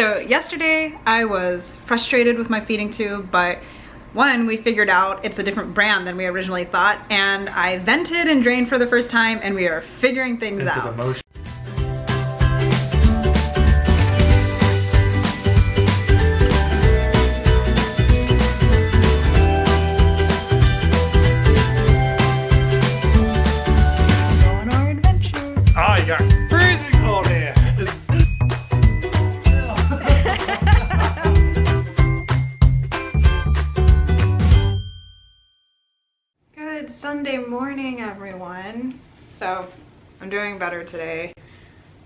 So yesterday I was frustrated with my feeding tube, but one, we figured out it's a different brand than we originally thought, and I vented and drained for the first time, and we are figuring things out. On our adventure. Oh, you got freezing cold here. Good Sunday morning, everyone. So, I'm doing better today.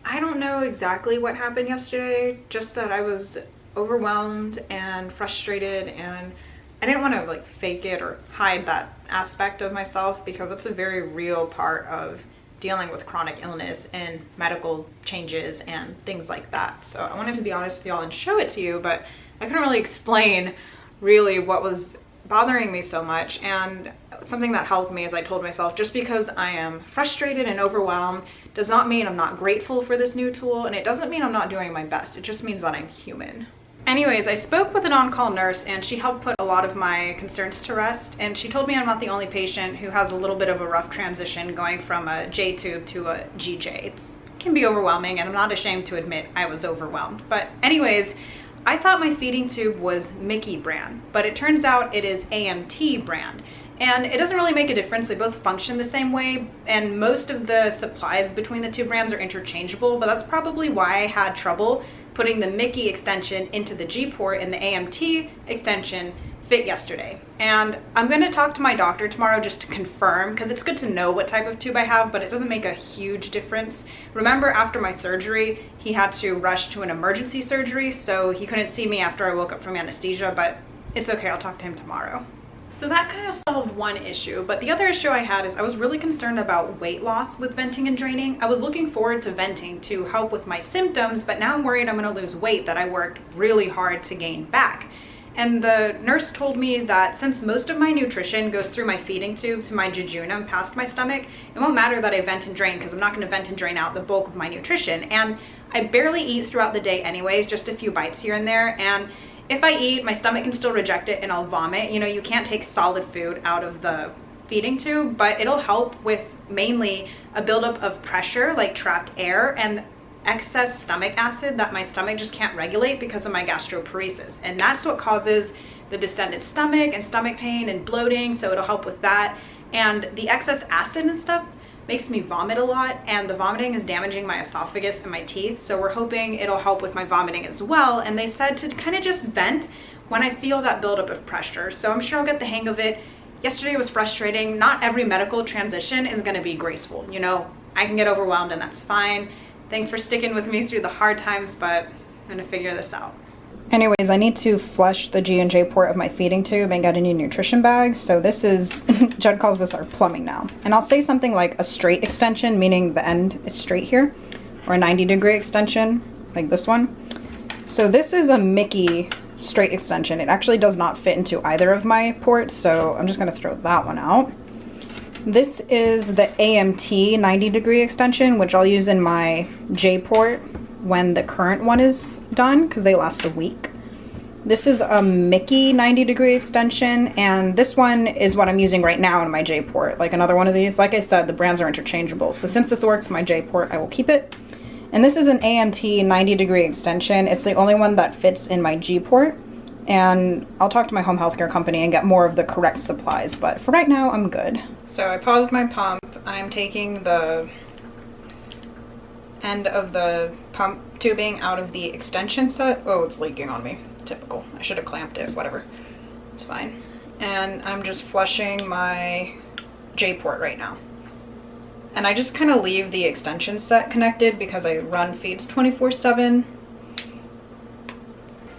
I don't know exactly what happened yesterday, just that I was overwhelmed and frustrated, and I didn't want to like fake it or hide that aspect of myself because it's a very real part of dealing with chronic illness and medical changes and things like that. So I wanted to be honest with y'all and show it to you, but I couldn't really explain really what was bothering me so much. And something that helped me is I told myself, just because I am frustrated and overwhelmed does not mean I'm not grateful for this new tool, and it doesn't mean I'm not doing my best. It just means that I'm human. Anyways, I spoke with an on-call nurse, and she helped put a lot of my concerns to rest, and she told me I'm not the only patient who has a little bit of a rough transition going from a J tube to a GJ. It can be overwhelming, and I'm not ashamed to admit I was overwhelmed. But anyways, I thought my feeding tube was Mickey brand, but it turns out it is AMT brand. And it doesn't really make a difference. They both function the same way, and most of the supplies between the two brands are interchangeable, but that's probably why I had trouble putting the Mickey extension into the G port and the AMT extension fit yesterday. And I'm gonna talk to my doctor tomorrow just to confirm, because it's good to know what type of tube I have, but it doesn't make a huge difference. Remember, after my surgery, he had to rush to an emergency surgery, so he couldn't see me after I woke up from anesthesia, but it's okay, I'll talk to him tomorrow. So that kind of solved one issue, but the other issue I had is I was really concerned about weight loss with venting and draining. I was looking forward to venting to help with my symptoms, but now I'm worried I'm gonna lose weight that I worked really hard to gain back. And the nurse told me that since most of my nutrition goes through my feeding tube to my jejunum past my stomach, it won't matter that I vent and drain because I'm not gonna vent and drain out the bulk of my nutrition. And I barely eat throughout the day anyways, just a few bites here and there. And if I eat, my stomach can still reject it and I'll vomit. You know, you can't take solid food out of the feeding tube, but it'll help with mainly a buildup of pressure, like trapped air, and excess stomach acid that my stomach just can't regulate because of my gastroparesis. And that's what causes the distended stomach and stomach pain and bloating, so it'll help with that. And the excess acid and stuff makes me vomit a lot, and the vomiting is damaging my esophagus and my teeth, so we're hoping it'll help with my vomiting as well. And they said to kind of just vent when I feel that buildup of pressure, so I'm sure I'll get the hang of it. Yesterday was frustrating. Not every medical transition is going to be graceful, you know. I can get overwhelmed and that's fine. Thanks for sticking with me through the hard times, but I'm gonna figure this out. Anyways, I need to flush the G and J port of my feeding tube and get a new nutrition bag. So this is, Judd calls this our plumbing now. And I'll say something like a straight extension, meaning the end is straight here, or a 90-degree extension, like this one. So this is a Mickey straight extension. It actually does not fit into either of my ports, so I'm just gonna throw that one out. This is the AMT 90-degree extension, which I'll use in my J port when the current one is done, because they last a week. This is a Mickey 90-degree extension, and this one is what I'm using right now in my J port, like another one of these. Like I said, the brands are interchangeable, so since this works in my J port, I will keep it. And this is an AMT 90-degree extension. It's the only one that fits in my G port, and I'll talk to my home healthcare company and get more of the correct supplies, but for right now, I'm good. So I paused my pump. I'm taking the end of the pump tubing out of the extension set. Oh, it's leaking on me. Typical. I should have clamped it, whatever. It's fine. And I'm just flushing my J port right now. And I just kind of leave the extension set connected because I run feeds 24/7.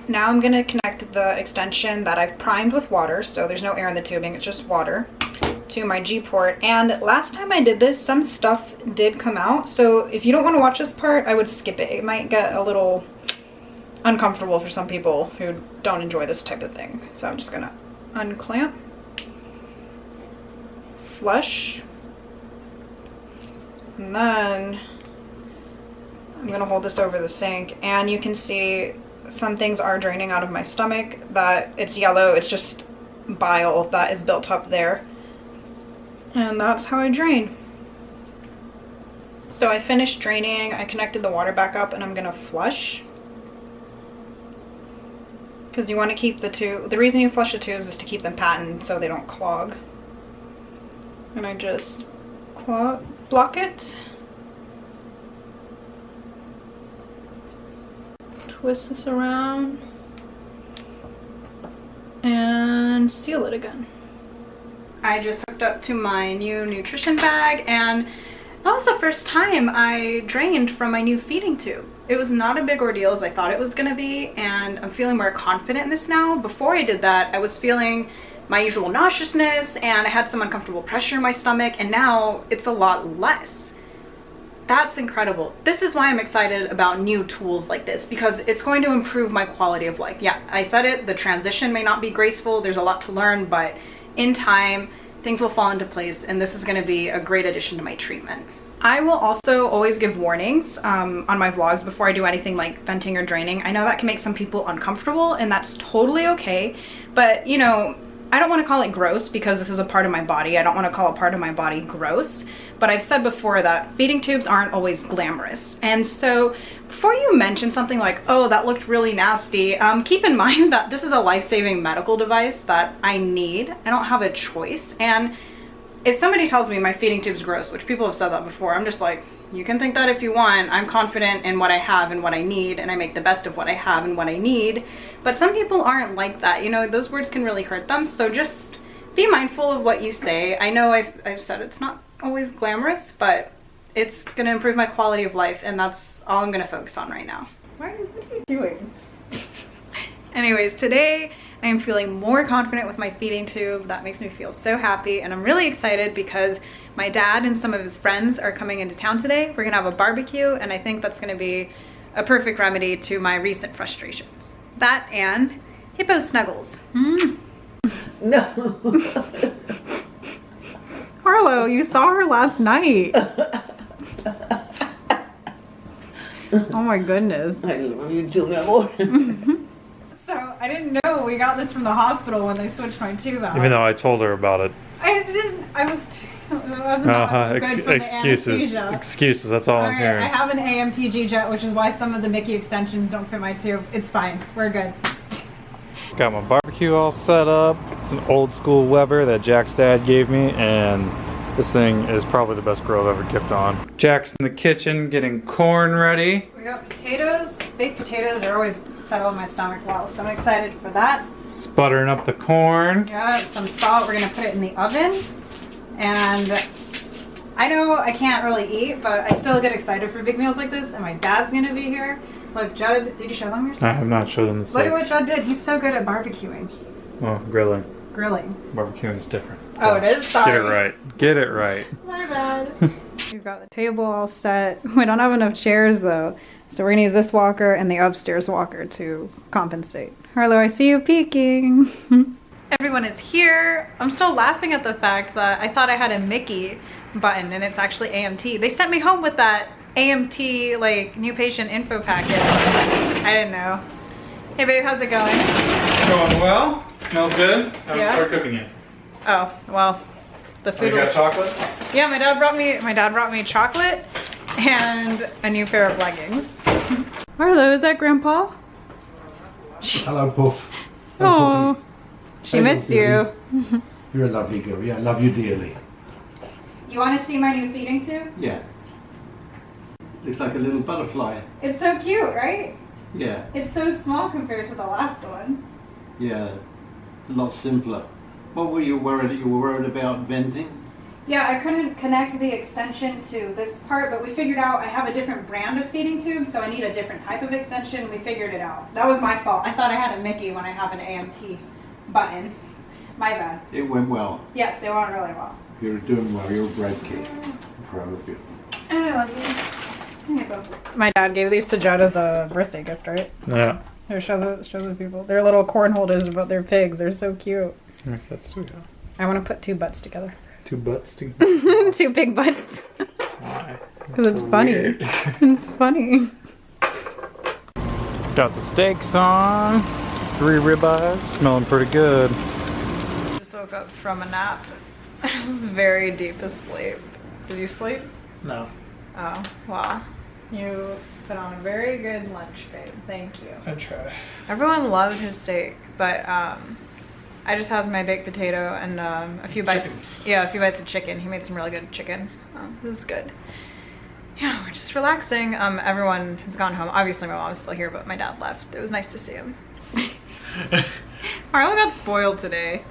Now I'm gonna connect the extension that I've primed with water, so there's no air in the tubing, it's just water, to my G port. And last time I did this, some stuff did come out, so if you don't want to watch this part, I would skip it. It might get a little uncomfortable for some people who don't enjoy this type of thing. So I'm just gonna unclamp, flush, and then I'm gonna hold this over the sink, and you can see some things are draining out of my stomach, that it's yellow, it's just bile that is built up there. And that's how I drain. So I finished draining, I connected the water back up, and I'm gonna flush. Because you want to keep the tube, the reason you flush the tubes is to keep them patent so they don't clog. And I just block it. Twist this around. And seal it again. I just hooked up to my new nutrition bag, and that was the first time I drained from my new feeding tube. It was not a big ordeal as I thought it was gonna be, and I'm feeling more confident in this now. Before I did that, I was feeling my usual nauseousness and I had some uncomfortable pressure in my stomach, and now it's a lot less. That's incredible. This is why I'm excited about new tools like this, because it's going to improve my quality of life. Yeah, I said it, the transition may not be graceful, there's a lot to learn, but in time, things will fall into place, and this is gonna be a great addition to my treatment. I will also always give warnings on my vlogs before I do anything like venting or draining. I know that can make some people uncomfortable, and that's totally okay, but you know, I don't want to call it gross because this is a part of my body. I don't want to call a part of my body gross, but I've said before that feeding tubes aren't always glamorous. And so before you mention something like, oh, that looked really nasty, keep in mind that this is a life-saving medical device that I need. I don't have a choice. And if somebody tells me my feeding tube's gross, which people have said that before, I'm just like, you can think that if you want. I'm confident in what I have and what I need, and I make the best of what I have and what I need. But some people aren't like that. You know, those words can really hurt them. So just be mindful of what you say. I know I've said it's not always glamorous, but it's gonna improve my quality of life, and that's all I'm gonna focus on right now. What are you doing? Anyways, today I am feeling more confident with my feeding tube. That makes me feel so happy, and I'm really excited because my dad and some of his friends are coming into town today. We're gonna have a barbecue, and I think that's gonna be a perfect remedy to my recent frustrations. That and hippo snuggles. No. Harlow, you saw her last night. Oh my goodness. I love you too, mi amor. So I didn't know we got this from the hospital when they switched my tube out. Even though I told her about it. I didn't. I was not good from the Excuses. anesthesia. Excuses. That's all I'm Alright, hearing. I have an AMTG jet, which is why some of the Mickey extensions don't fit my tube. It's fine. We're good. Got my barbecue all set up. It's an old school Weber that Jack's dad gave me, and this thing is probably the best grill I've ever kept on. Jack's in the kitchen getting corn ready. We got potatoes. Baked potatoes are always settle in my stomach well, so I'm excited for that. Just buttering up the corn. Got some salt. We're gonna put it in the oven. And I know I can't really eat, but I still get excited for big meals like this, and my dad's gonna be here. Look, Judd, did you show them your I steaks? have not showed them the steaks. Look at what Judd did. He's so good at barbecuing. Oh, grilling. Grilling. Barbecuing is different. Oh, it is? Sorry. Get it right. Get it right. My bad. We've got the table all set. We don't have enough chairs though, so we're gonna use this walker and the upstairs walker to compensate. Harlow, I see you peeking. Everyone is here. I'm still laughing at the fact that I thought I had a Mickey button and it's actually AMT. They sent me home with that AMT like new patient info packet. I didn't know. Hey babe, how's it going? Going well. Smells good. How Yeah. start cooking it? Oh, well, the food. You got chocolate? Yeah, my dad brought me chocolate and a new pair of leggings. Harlow, is that Grandpa? Hello, Puff. Oh, she missed you. You're a lovely girl. Yeah, I love you dearly. You want to see my new feeding tube? Yeah. Looks like a little butterfly. It's so cute, right? Yeah, It's so small compared to the last one. yeah. It's a lot simpler. What were you worried? You were worried about venting? Yeah, I couldn't connect the extension to this part, but we figured out I have a different brand of feeding tube, so I need a different type of extension. We figured it out. That was my fault. I thought I had a Mickey when I have an AMT button. My bad. It went well. Yes, it went really well. You're doing well. You're a great kid. I'm proud of you. I love you. Here you go. My dad gave these to Judd as a birthday gift, right? Yeah. Here, show the people. They're little corn holders, but they're pigs. They're so cute. Yes, that's sweet. I want to put two butts together. Two butts together. Two big butts. Why? Because it's funny. Weird. It's funny. Got the steaks on. 3 ribeyes, smelling pretty good. Just woke up from a nap. I was very deep asleep. Did you sleep? No. Oh, well. You put on a very good lunch, babe. Thank you. I try. Everyone loved his steak, but I just had my baked potato and a few bites. Chicken. Yeah, a few bites of chicken. He made some really good chicken. It was good. Yeah, we're just relaxing. Everyone has gone home. Obviously, my mom's still here, but my dad left. It was nice to see him. Harlow got spoiled today.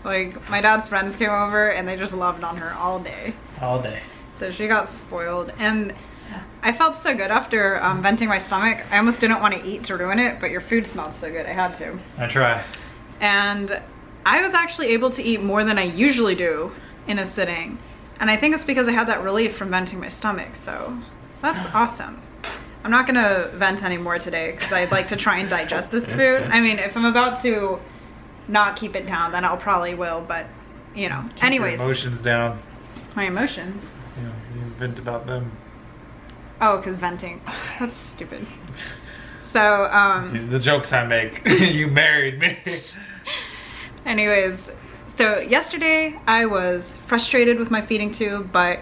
Like, my dad's friends came over and they just loved on her all day. All day. So she got spoiled. And I felt so good after venting my stomach. I almost didn't want to eat to ruin it, but your food smelled so good. I had to. I try. And I was actually able to eat more than I usually do in a sitting. And I think it's because I had that relief from venting my stomach. So that's awesome. I'm not gonna vent anymore today because I'd like to try and digest this food. I mean, if I'm about to not keep it down, then I'll probably will, but you know. Keep anyways. your emotions down. My emotions? Yeah, you vent about them. Oh, because venting. That's stupid. So, These are the jokes I make. You married me. anyways, so yesterday I was frustrated with my feeding tube, but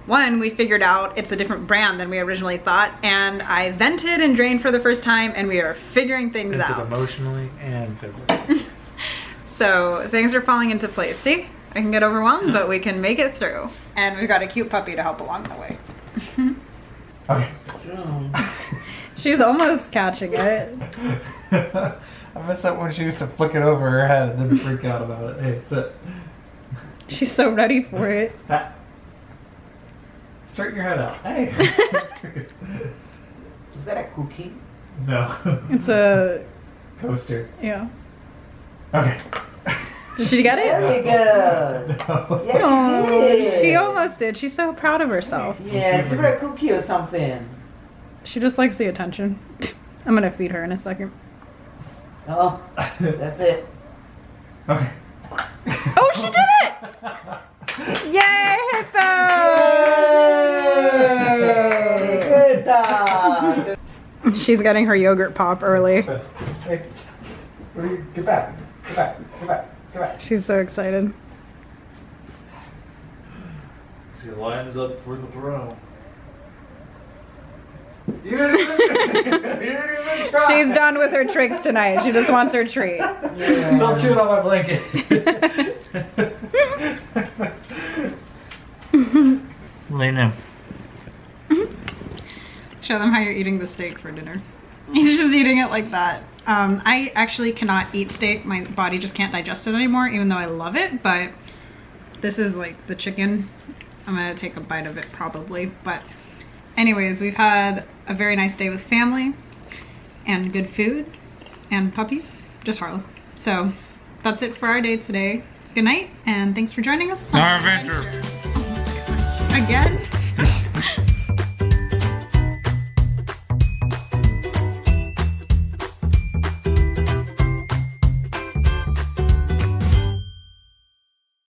one, we figured out it's a different brand than we originally thought, and I vented and drained for the first time, and we are figuring things out. Emotionally and physically. So things are falling into place. See, I can get overwhelmed, but we can make it through. And we've got a cute puppy to help along the way. Okay. She's almost catching it. I miss that when she used to flick it over her head and then freak out about it. Hey, sit. She's so ready for it. Straighten your head out. Hey. Is that a cookie? No. It's a Coaster. yeah. Okay. Did she get it? Very good. No. Yes, Oh, she did. she almost did. She's so proud of herself. Yeah, give her a cookie or something. She just likes the attention. I'm gonna feed her in a second. Oh, that's it. Okay. Oh, she did it! Yay, Hippo! Yay! Good dog. She's getting her yogurt pop early. Hey. Get back. Get back. Get back. Get back. She's so excited. She lines up for the throne. You didn't even try. She's done with her tricks tonight. She just wants her treat. Yeah. Don't chew it on my blanket. Lay down. Show them how you're eating the steak for dinner. He's just eating it like that. I actually cannot eat steak. My body just can't digest it anymore, even though I love it. But this is like the chicken. I'm gonna take a bite of it probably. But anyways, we've had a very nice day with family and good food and puppies. Just Harlow. So that's it for our day today. Good night and thanks for joining us. Our adventure. Again.